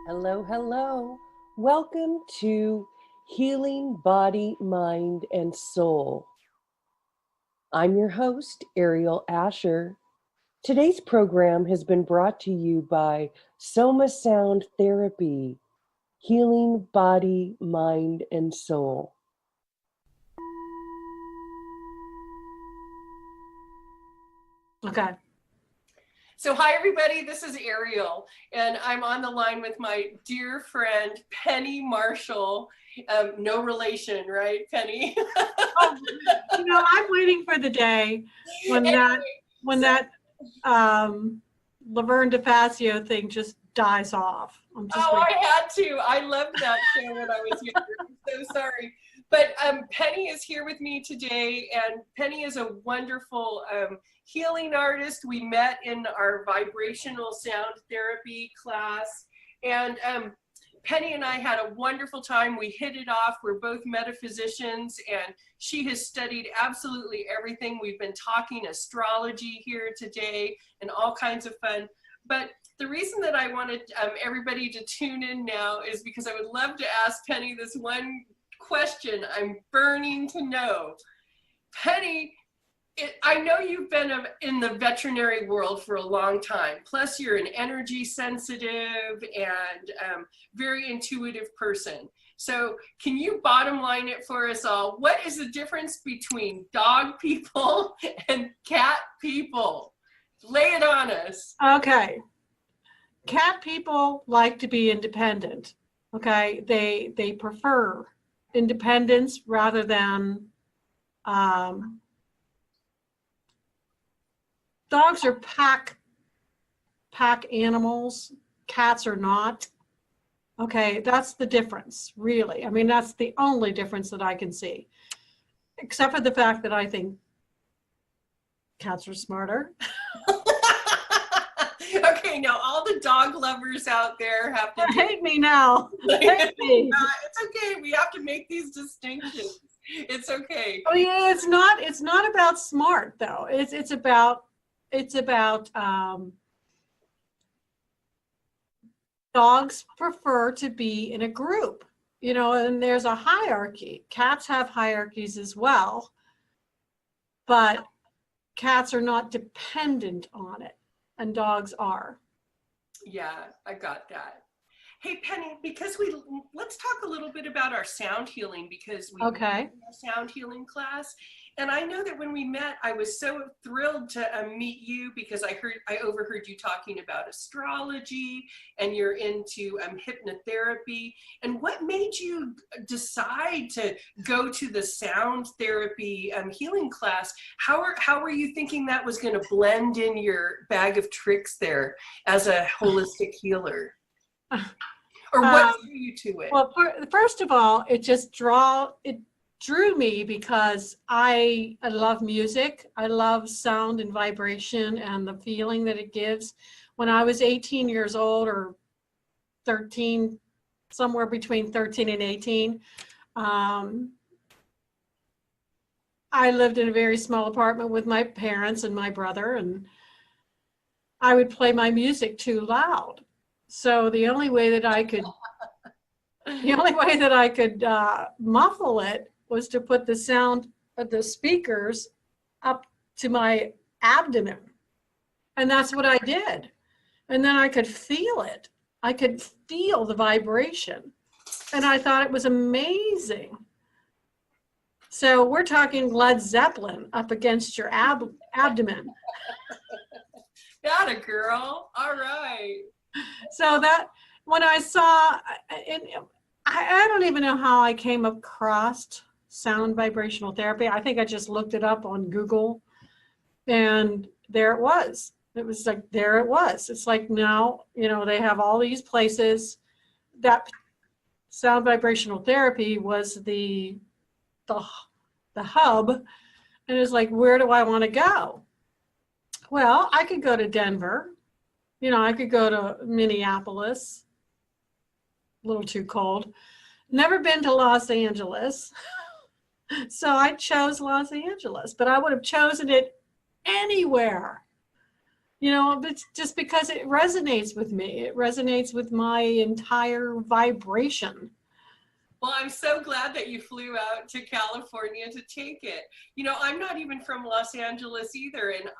Hello, hello. Welcome to Healing Body, Mind, and Soul. I'm your host, Ariel Asher. Today's program has been brought to you by Soma Sound Therapy, Healing Body, Mind, and Soul. Okay. So hi everybody, this is Ariel, and I'm on the line with my dear friend, Penny Marshall. No relation, right, Penny? I'm waiting for the day when that Laverne DeFazio thing just dies off. I had to. I loved that show when I was younger. I'm so sorry. But Penny is here with me today, and Penny is a wonderful healing artist. We met in our vibrational sound therapy class, and Penny and I had a wonderful time. We hit it off. We're both metaphysicians, and she has studied absolutely everything. We've been talking astrology here today and all kinds of fun. But the reason that I wanted everybody to tune in now is because I would love to ask Penny this one question I'm burning to know. Penny, I know you've been in the veterinary world for a long time. Plus, you're an energy sensitive and very intuitive person. So can you bottom line it for us all? What is the difference between dog people and cat people? Lay it on us. Okay. Cat people like to be independent. Okay. They prefer independence rather than dogs are pack animals. Cats are not. Okay, that's the difference, really. I mean, that's the only difference that I can see, except for the fact that I think cats are smarter. Okay, now all the dog lovers out there have to hate me now. Hate me. It's okay. We have to make these distinctions. It's okay. Oh yeah, it's not about smart though. It's about dogs prefer to be in a group, and there's a hierarchy. Cats have hierarchies as well, but cats are not dependent on it, and dogs are. Yeah, I got that. Hey Penny, let's talk a little bit about our sound healing, because we okay. Our sound healing class. And I know that when we met, I was so thrilled to meet you, because I overheard you talking about astrology, and you're into hypnotherapy. And what made you decide to go to the sound therapy healing class? How were you thinking that was going to blend in your bag of tricks there as a holistic healer? Or what drew you to it? Well, first of all, it drew me because I love music. I love sound and vibration and the feeling that it gives. When I was 18 years old, or 13, somewhere between 13 and 18, I lived in a very small apartment with my parents and my brother, and I would play my music too loud. So the only way that I could muffle it was to put the sound of the speakers up to my abdomen. And that's what I did. And then I could feel it. I could feel the vibration. And I thought it was amazing. So we're talking Led Zeppelin up against your abdomen. Got it, girl. All right. So that when I saw, I don't even know how I came across sound vibrational therapy. I think I just looked it up on Google, and there it was. It was like, there it was. It's like, now, they have all these places. That sound vibrational therapy was the hub, and it's like, where do I want to go? Well, I could go to Denver. I could go to Minneapolis. A little too cold. Never been to Los Angeles. So I chose Los Angeles, but I would have chosen it anywhere. you know, but just because it resonates with me. It resonates with my entire vibration. Well, I'm so glad that you flew out to California to take it. You know, I'm not even from Los Angeles either. And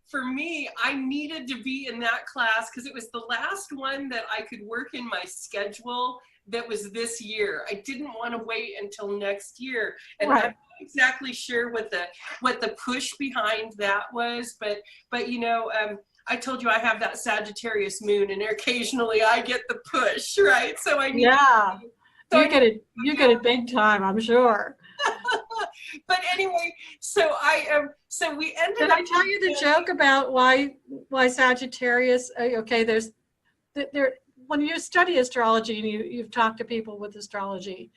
for me, I needed to be in that class because it was the last one that I could work in my schedule that was this year. I didn't want to wait until next year. And Right. I'm not exactly sure what the push behind that was, but you know, I told you I have that Sagittarius moon, and occasionally I get the push, right? So I need Yeah. So You get it big time, I'm sure. But anyway, so so we ended Did up. I tell you the joke about why Sagittarius? Okay, there. When you study astrology and you've talked to people with astrology,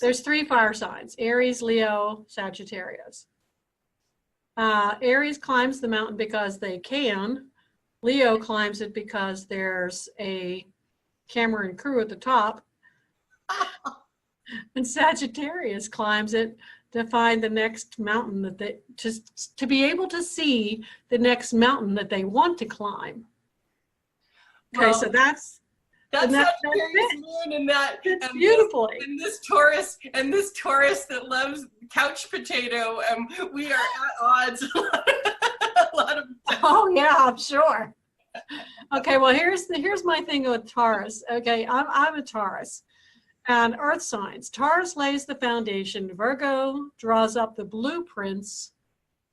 there's 3 fire signs: Aries, Leo, Sagittarius. Aries climbs the mountain because they can. Leo climbs it because there's a camera and crew at the top. And Sagittarius climbs it to find the next mountain that they just to be able to see the next mountain that they want to climb. Okay, Well, so that's Sagittarius moon, and that's beautifully. And this Taurus that loves couch potato, we are at odds a lot of times. Oh yeah, I'm sure. Okay, well here's my thing with Taurus. Okay, I'm a Taurus. And earth signs. Taurus lays the foundation. Virgo draws up the blueprints.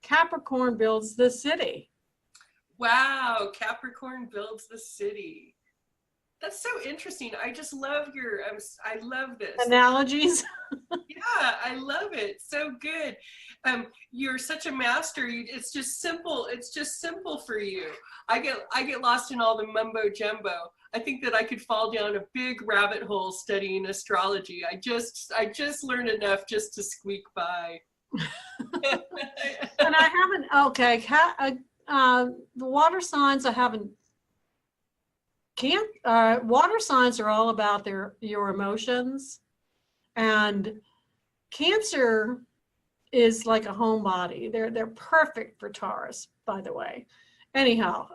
Capricorn builds the city. Wow, Capricorn builds the city. That's so interesting. I just love I love this. Analogies. Yeah, I love it. So good. You're such a master. It's just simple. It's just simple for you. I get lost in all the mumbo jumbo. I think that I could fall down a big rabbit hole studying astrology. I just learned enough just to squeak by. And I haven't. Okay, the water signs I haven't. Water signs are all about your emotions, and Cancer is like a homebody. They're perfect for Taurus, by the way. Anyhow,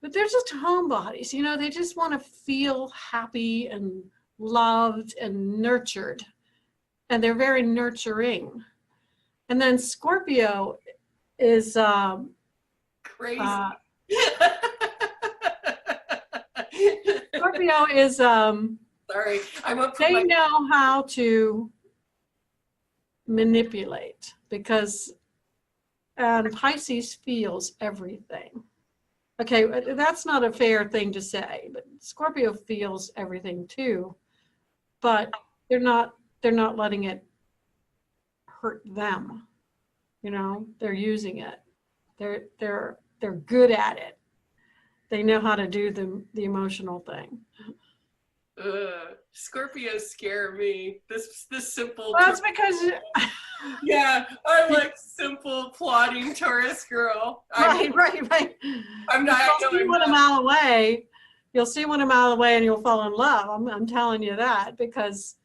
but they're just homebodies. You know, they just want to feel happy and loved and nurtured, and they're very nurturing. And then Scorpio is crazy. Scorpio is sorry, I'm up. They know how to manipulate because Pisces feels everything. Okay, that's not a fair thing to say, but Scorpio feels everything too, but they're not letting it hurt them. You know, they're using it. They're good at it. They know how to do the emotional thing. Scorpios scare me. This simple. Well, that's because. Yeah, I'm like simple plodding Taurus girl. Right. I'm not. You'll see one a mile away. You'll see one a mile away, and you'll fall in love. I'm telling you that because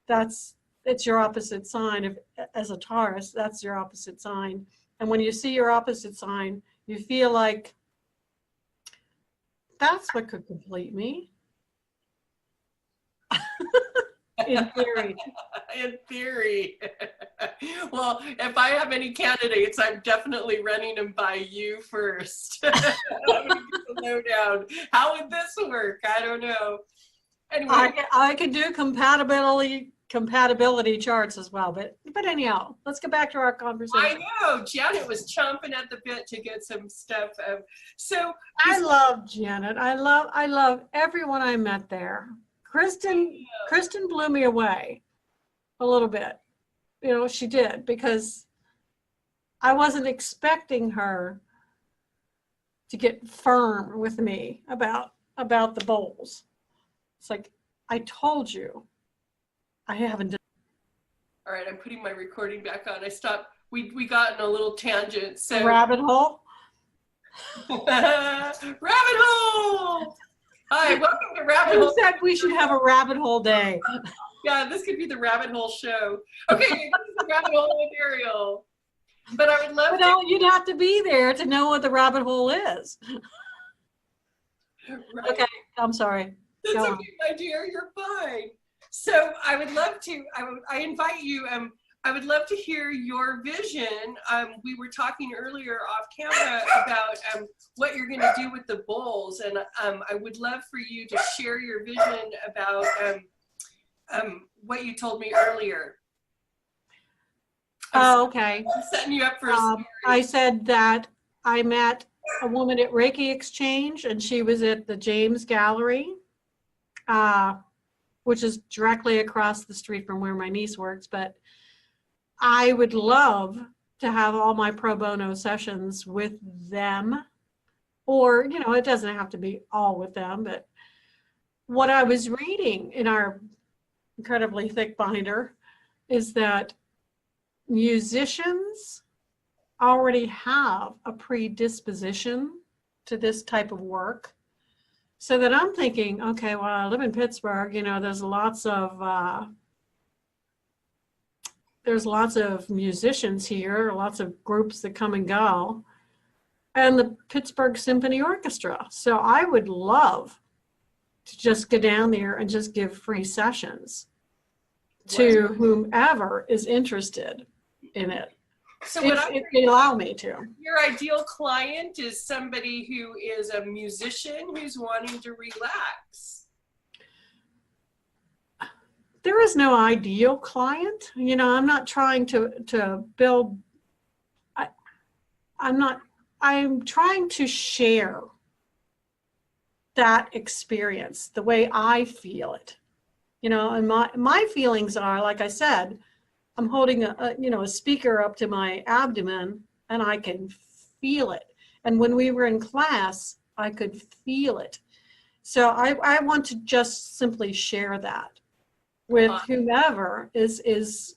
it's your opposite sign. As a Taurus, that's your opposite sign. And when you see your opposite sign, you feel like that's what could complete me. In theory. In theory. Well, if I have any candidates, I'm definitely running them by you first. I'm gonna get the lowdown. How would this work? I don't know. Anyway, I could do compatibility charts as well, but anyhow, let's get back to our conversation. I know Janet was chomping at the bit to get some stuff. So I love Janet. I love everyone I met there. Kristen blew me away a little bit. You know, she did, because I wasn't expecting her to get firm with me about the bowls. It's like, I told you I haven't done. All right, I'm putting my recording back on. I stopped. We got in a little tangent. So Rabbit hole. Rabbit hole. Hi, welcome to Rabbit Hole. Who said we should have a rabbit hole day? Yeah, this could be the Rabbit Hole show. Okay, this is the Rabbit Hole with Ariel. But I would love But to. no, you'd have to be there to know what the rabbit hole is. Right. Okay, I'm sorry. That's Go okay, on. my dear. You're fine. So I would love to. I invite you. I would love to hear your vision. We were talking earlier off camera about what you're going to do with the bowls, and I would love for you to share your vision about what you told me earlier. Oh, okay. I'm setting you up for a story. I said that I met a woman at Reiki Exchange, and she was at the James Gallery, which is directly across the street from where my niece works. But I would love to have all my pro bono sessions with them, or, you know, it doesn't have to be all with them, but what I was reading in our incredibly thick binder is that musicians already have a predisposition to this type of work. So that I'm thinking, okay, well, I live in Pittsburgh, you know, there's lots of musicians here, lots of groups that come and go, and the Pittsburgh Symphony Orchestra. So I would love to just go down there and just give free sessions to whomever is interested in it. So what if they allow me to. Your ideal client is somebody who is a musician who's wanting to relax. There is no ideal client. You know, I'm not trying to build, I'm trying to share that experience the way I feel it. You know, and my feelings are, like I said, I'm holding a speaker up to my abdomen and I can feel it. And when we were in class, I could feel it. So I want to just simply share that with whomever is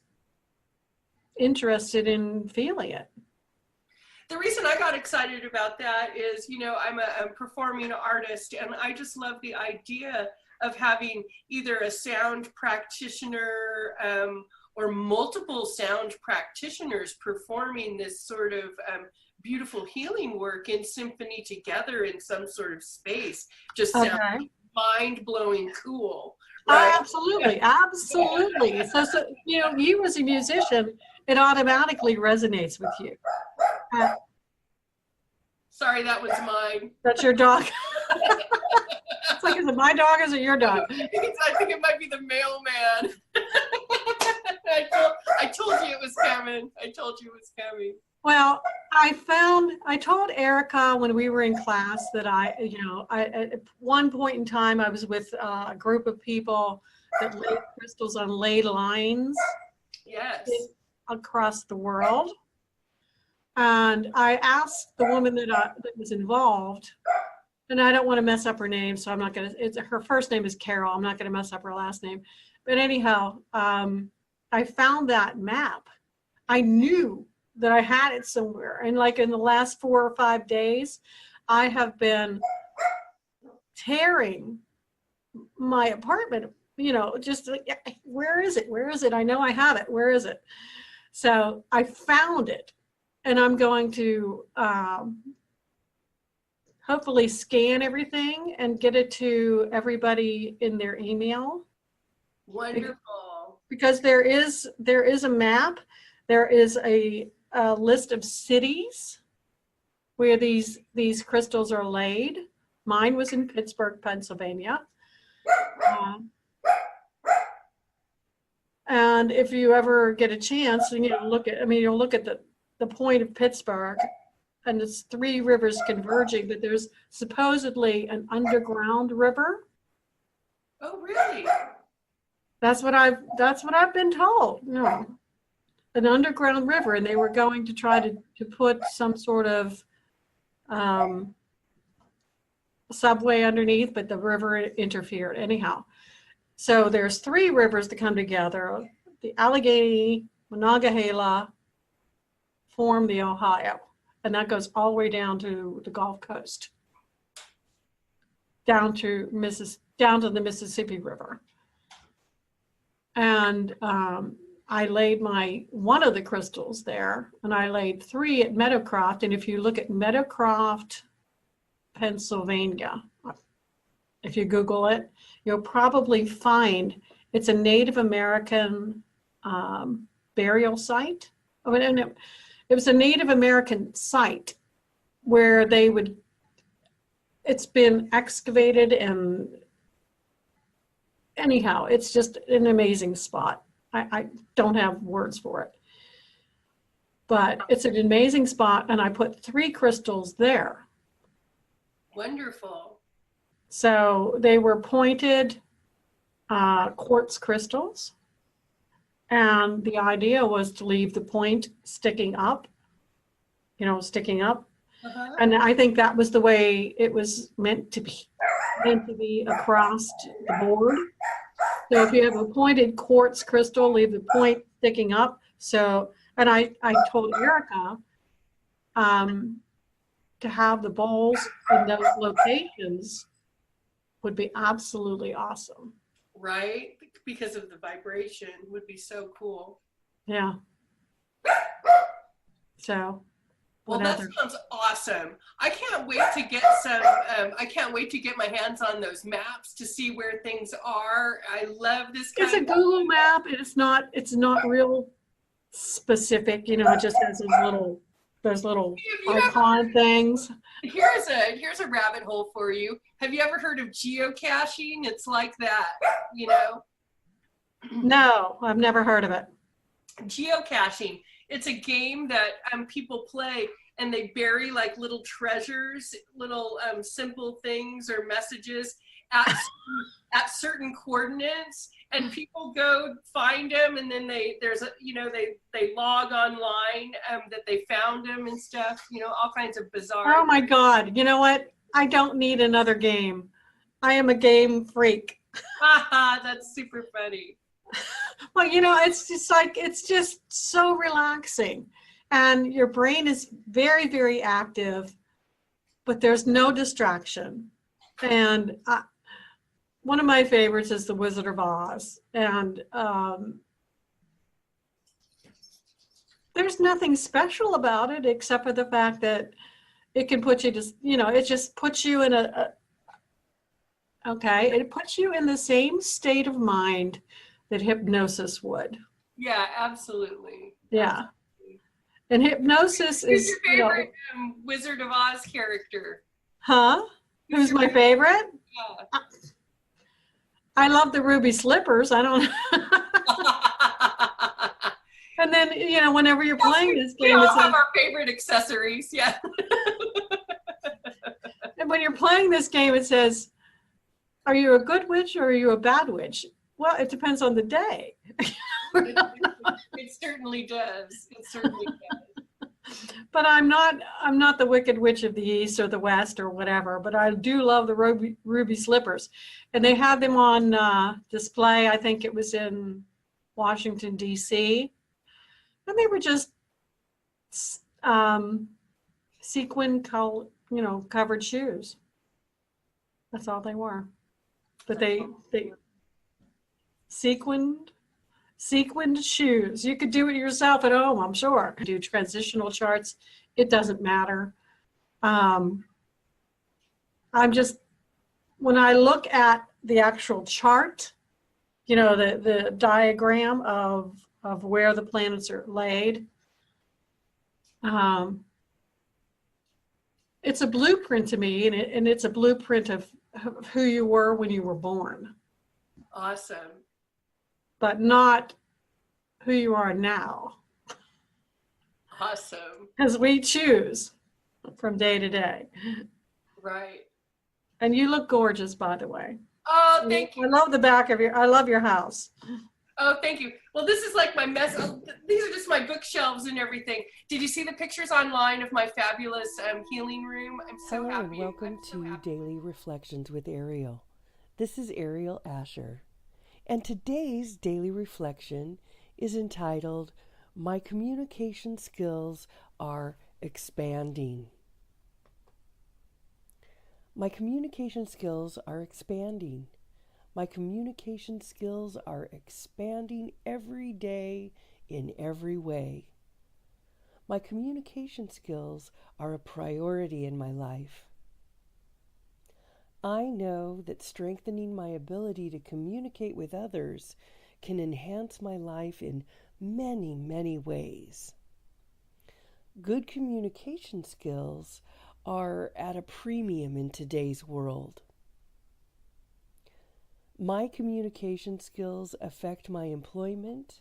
interested in feeling it. The reason I got excited about that is, you know, I'm a performing artist, and I just love the idea of having either a sound practitioner or multiple sound practitioners performing this sort of beautiful healing work in symphony together in some sort of space. Just sounds mind-blowing cool. Right? Absolutely, absolutely. So, you know, you as a musician, it automatically resonates with you. Sorry, that was mine. That's your dog. It's like, is it my dog or is it your dog? I think it might be the mailman. I told you it was coming. I told you it was coming. Well, I told Erica when we were in class that at one point in time, I was with a group of people that laid crystals on ley lines. Yes. Across the world. And I asked the woman that was involved, and I don't want to mess up her name, so I'm not going to, her first name is Carol. I'm not going to mess up her last name. But anyhow, I found that map. I knew that I had it somewhere. And like in the last 4 or 5 days, I have been tearing my apartment, you know, just like, where is it? Where is it? I know I have it. Where is it? So I found it, and I'm going to hopefully scan everything and get it to everybody in their email. Wonderful. Because there is a map. There is a list of cities where these crystals are laid. Mine was in Pittsburgh, Pennsylvania. And if you ever get a chance, and you'll look at the point of Pittsburgh, and it's 3 rivers converging, but there's supposedly an underground river. Oh, really? That's what I've been told. No, an underground river, and they were going to try to put some sort of subway underneath, but the river interfered anyhow. So there's 3 rivers that come together. The Allegheny, Monongahela form the Ohio, and that goes all the way down to the Gulf Coast, down to the Mississippi River. And I laid one of the crystals there, and I laid 3 at Meadowcroft. And if you look at Meadowcroft, Pennsylvania, if you Google it, you'll probably find it's a Native American burial site. I mean, it was a Native American site where it's been excavated, and anyhow, it's just an amazing spot. I don't have words for it, but it's an amazing spot, and I put 3 crystals there. Wonderful. So they were pointed quartz crystals, and the idea was to leave the point sticking up, Uh-huh. and I think that was the way it was meant to be across the board. So if you have a pointed quartz crystal, leave the point sticking up. So, and I told Erica to have the bowls in those locations would be absolutely awesome. Right? Because of the vibration would be so cool. Yeah. So. Well, that sounds awesome. I can't wait to get I can't wait to get my hands on those maps to see where things are. I love this kind It's a Google map. It's not real specific, it just has those little icon things. Here's a rabbit hole for you. Have you ever heard of geocaching? It's like that, No, I've never heard of it. Geocaching. It's a game that people play, and they bury like little treasures, little simple things or messages at certain coordinates, and people go find them, and then they log online that they found them and stuff. All kinds of bizarre. Oh my God! You know what? I don't need another game. I am a game freak. Haha, that's super funny. Well, it's just so relaxing, and your brain is very, very active, but there's no distraction. And one of my favorites is The Wizard of Oz, and there's nothing special about it except for the fact that it can put you to, it just puts you in it puts you in the same state of mind that hypnosis would. Yeah, absolutely. Yeah. Absolutely. And hypnosis Who's is your favorite Wizard of Oz character? Huh? Who's my favorite? Yeah. I love the ruby slippers. I don't And then, whenever you're playing this game, we all have our favorite accessories. Yeah. And when you're playing this game, it says, are you a good witch or are you a bad witch? Well, it depends on the day. It certainly does. It certainly does. But I'm not the Wicked Witch of the East or the West or whatever, but I do love the ruby slippers. And they had them on display. I think it was in Washington, D.C. And they were just sequin covered shoes. That's all they were. But they sequined shoes. You could do it yourself at home, I'm sure. Do transitional charts. It doesn't matter. I'm just, when I look at the actual chart, the diagram of where the planets are laid, it's a blueprint to me, and it's a blueprint of who you were when you were born. Awesome. But not who you are now. Awesome. Because we choose from day to day. Right. And you look gorgeous, by the way. Oh, thank you. I love the back of I love your house. Oh, thank you. Well, this is like my mess. These are just my bookshelves and everything. Did you see the pictures online of my fabulous healing room? I'm so Hello, happy. And welcome to Daily Reflections with Ariel. This is Ariel Asher. And today's daily reflection is entitled, My Communication Skills Are Expanding. My communication skills are expanding. My communication skills are expanding every day in every way. My communication skills are a priority in my life. I know that strengthening my ability to communicate with others can enhance my life in many, many ways. Good communication skills are at a premium in today's world. My communication skills affect my employment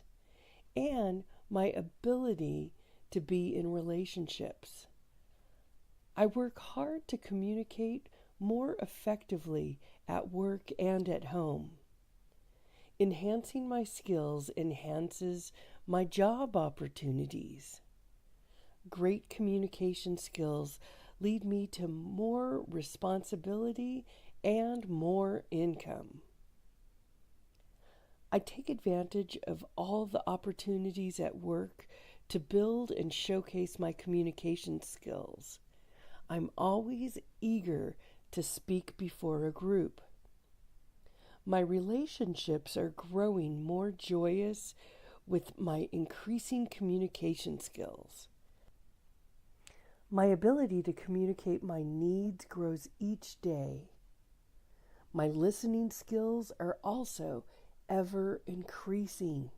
and my ability to be in relationships. I work hard to communicate more effectively at work and at home. Enhancing my skills enhances my job opportunities. Great communication skills lead me to more responsibility and more income. I take advantage of all the opportunities at work to build and showcase my communication skills. I'm always eager to speak before a group. My relationships are growing more joyous with my increasing communication skills. My ability to communicate my needs grows each day. My listening skills are also ever increasing.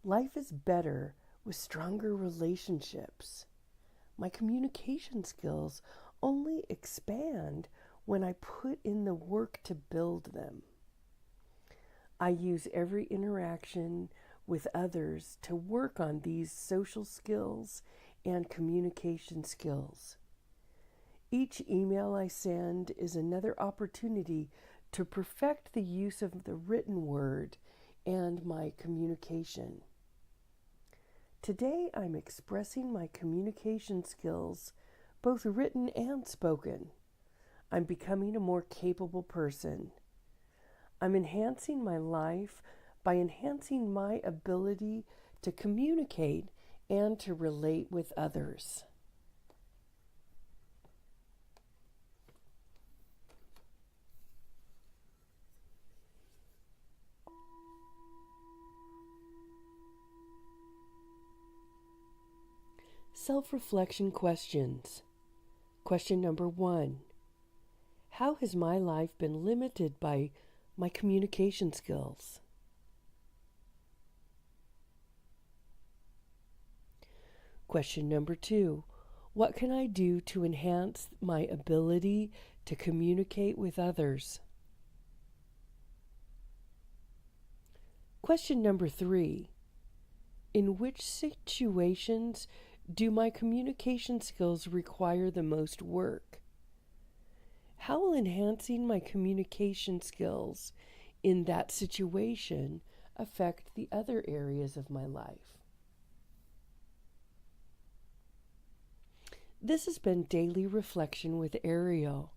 Life is better with stronger relationships. My communication skills only expand when I put in the work to build them. I use every interaction with others to work on these social skills and communication skills. Each email I send is another opportunity to perfect the use of the written word and my communication. Today I'm expressing my communication skills, both written and spoken. I'm becoming a more capable person. I'm enhancing my life by enhancing my ability to communicate and to relate with others. Self-reflection questions. Question number 1. How has my life been limited by my communication skills? Question number 2. What can I do to enhance my ability to communicate with others? Question number 3. In which situations do my communication skills require the most work? How will enhancing my communication skills in that situation affect the other areas of my life? This has been Daily Reflection with Ariel.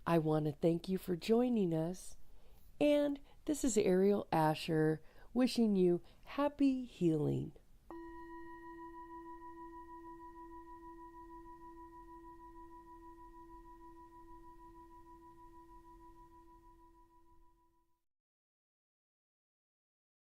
I want to thank you for joining us, and this is Ariel Asher wishing you happy healing.